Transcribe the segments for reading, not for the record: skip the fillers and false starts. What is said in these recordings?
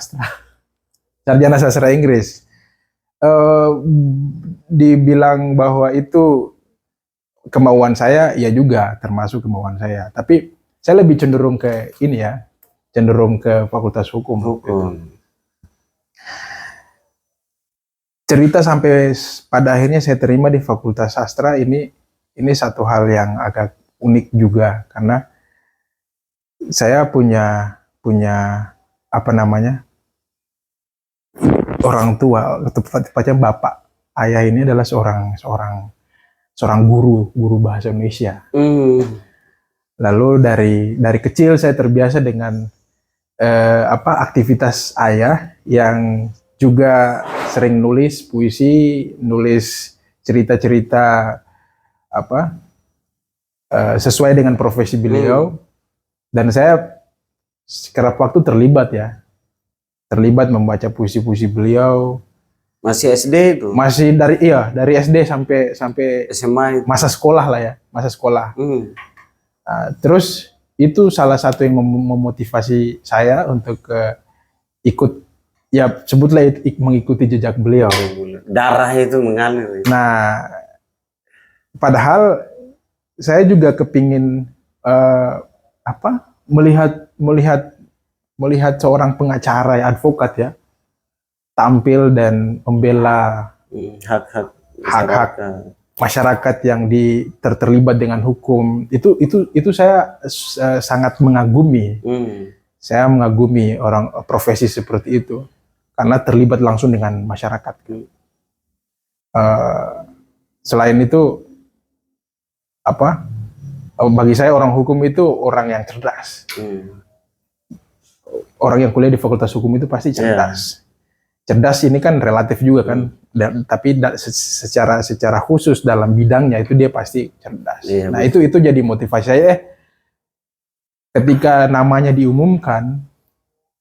sarjana sastra Inggris. Eh, Dibilang bahwa itu kemauan saya, ya juga termasuk kemauan saya. Tapi saya lebih cenderung ke ini ya, cenderung ke Fakultas Hukum. Cerita sampai pada akhirnya saya terima di Fakultas Sastra ini satu hal yang agak unik juga, karena saya punya apa namanya, orang tua, tepatnya bapak ayah ini adalah seorang guru bahasa Indonesia. Lalu dari kecil saya terbiasa dengan aktivitas ayah yang juga sering nulis puisi, nulis cerita-cerita sesuai dengan profesi beliau. Dan saya sekerap waktu terlibat membaca puisi-puisi beliau. Masih SD itu? Masih dari SD sampai SMA itu. Masa sekolah lah ya, masa sekolah. Terus itu salah satu yang memotivasi saya untuk ikut, ya sebutlah mengikuti jejak beliau. Darah itu mengalir. Nah, padahal saya juga kepingin melihat seorang pengacara, advokat ya, tampil dan membela hak-hak masyarakat yang terlibat dengan hukum. Itu saya sangat mengagumi. Saya mengagumi orang profesi seperti itu karena terlibat langsung dengan masyarakat. Selain itu, bagi saya orang hukum itu orang yang cerdas. Orang yang kuliah di Fakultas Hukum itu pasti cerdas. Cerdas ini kan relatif juga kan, tapi secara khusus dalam bidangnya itu dia pasti cerdas. Nah itu jadi motivasi saya. Ketika namanya diumumkan,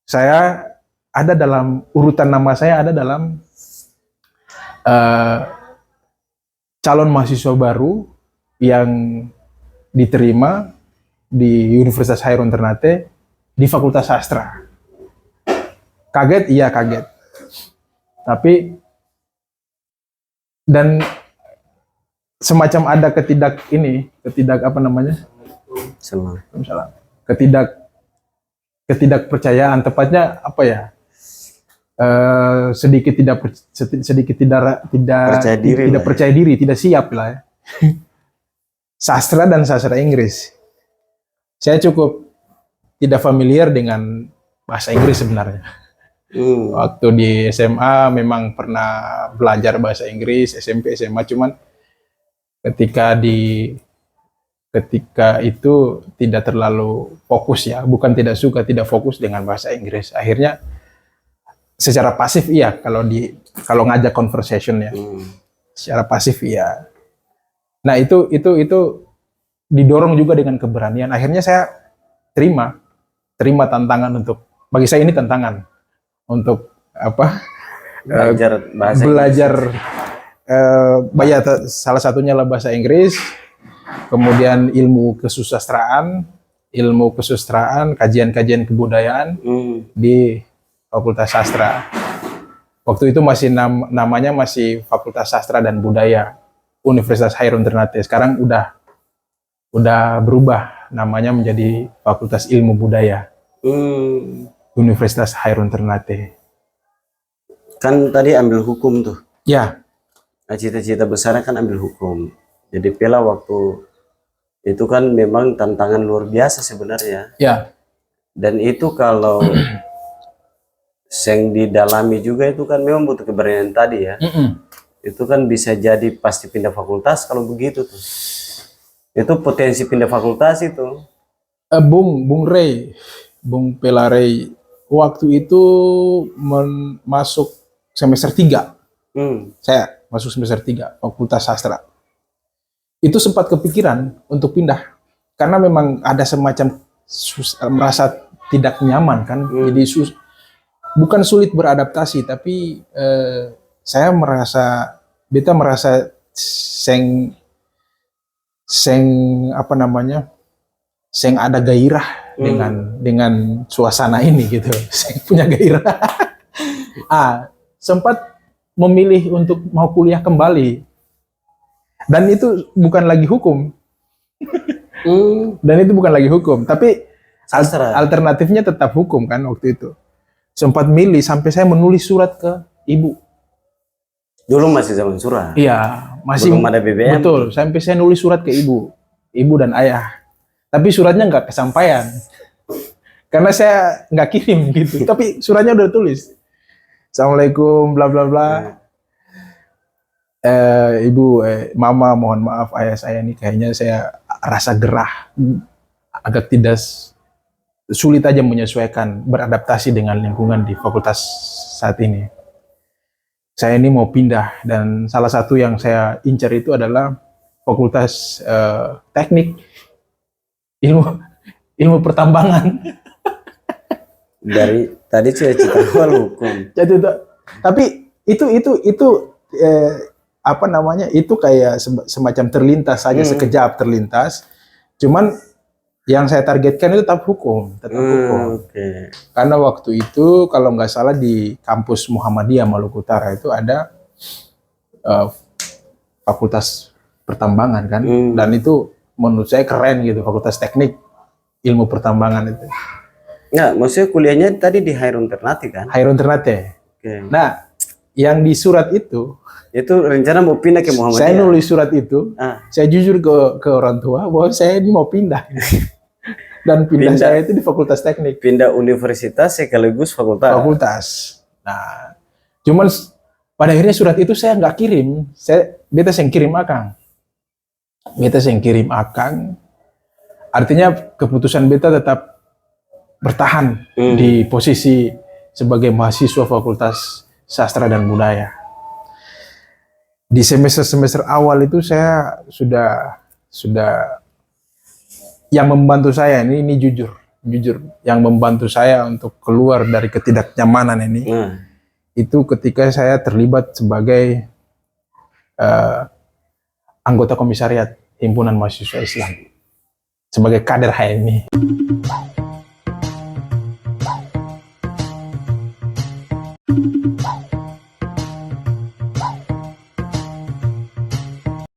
saya ada dalam urutan nama saya ada dalam calon mahasiswa baru yang diterima di Universitas Hairun Ternate di Fakultas Sastra. Kaget, iya kaget. Tapi dan semacam ada ketidakpercayaan, tepatnya sedikit tidak percaya diri, tidak siap lah ya. Sastra dan sastra Inggris, saya cukup tidak familiar dengan bahasa Inggris sebenarnya. Waktu di SMA memang pernah belajar bahasa Inggris, SMP, SMA, cuman ketika itu tidak terlalu fokus ya, bukan tidak suka, tidak fokus dengan bahasa Inggris. Akhirnya secara pasif iya, kalau ngajak conversation ya, secara pasif iya. Nah itu didorong juga dengan keberanian. Akhirnya saya terima tantangan bagi saya ini tantangan untuk belajar salah satunya lah bahasa Inggris, kemudian ilmu kesusastraan, kajian kebudayaan di Fakultas Sastra. Waktu itu masih namanya masih Fakultas Sastra dan Budaya Universitas Hairun Ternate. Sekarang udah berubah namanya menjadi Fakultas Ilmu Budaya Universitas Hairun Ternate. Kan tadi ambil hukum tuh. Ya. Nah, cita-cita besarnya kan ambil hukum. Jadi Pela waktu itu kan memang tantangan luar biasa sebenarnya. Ya. Dan itu kalau yang didalami juga itu kan memang butuh keberanian tadi ya. Itu kan bisa jadi pasti pindah fakultas kalau begitu tuh. Itu potensi pindah fakultas itu. Bung Pela Ray waktu itu masuk semester 3. Saya masuk semester 3 Fakultas Sastra. Itu sempat kepikiran untuk pindah karena memang ada semacam merasa tidak nyaman kan. Jadi bukan sulit beradaptasi, tapi saya merasa seng ada gairah dengan suasana ini gitu. Saya punya gairah. Sempat memilih untuk mau kuliah kembali. Dan itu bukan lagi hukum. Dan itu bukan lagi hukum, tapi alternatifnya tetap hukum kan waktu itu. Sempat milih sampai saya menulis surat ke ibu. Dulu masih zaman surat. Iya, masih belum ada BBM. Betul, sampai saya nulis surat ke ibu dan ayah. Tapi suratnya nggak kesampaian. Karena saya nggak kirim gitu. Tapi suratnya udah tulis. Assalamualaikum bla bla bla. Ibu, mama mohon maaf ayah saya ini kayaknya saya rasa gerah, agak tidak sulit aja menyesuaikan, beradaptasi dengan lingkungan di fakultas saat ini. Saya ini mau pindah dan salah satu yang saya incar itu adalah fakultas teknik ilmu pertambangan. Dari tadi cita-cita awal hukum. Tapi itu apa namanya, itu kayak semacam terlintas saja, sekejap terlintas. Cuman yang saya targetkan itu tetap hukum. Okay. Karena waktu itu kalau nggak salah di kampus Muhammadiyah Maluku Utara itu ada fakultas pertambangan kan, dan itu menurut saya keren gitu, fakultas teknik ilmu pertambangan itu. Nggak, maksudnya kuliahnya tadi di Hairun Ternate kan? Hairun Ternate. Okay. Nah, yang di surat itu rencana mau pindah ke Muhammadiyah. Saya nulis surat itu, saya jujur ke orang tua bahwa saya ini mau pindah. Dan pindah saya itu di fakultas teknik. Pindah universitas sekaligus fakultas. Fakultas. Nah, cuman pada akhirnya surat itu saya nggak kirim. Beta yang kirim akang. Artinya keputusan beta tetap bertahan di posisi sebagai mahasiswa Fakultas Sastra dan Budaya. Di semester awal itu saya sudah yang membantu saya ini jujur yang membantu saya untuk keluar dari ketidaknyamanan ini itu ketika saya terlibat sebagai anggota komisariat Himpunan Mahasiswa Islam sebagai kader HMI.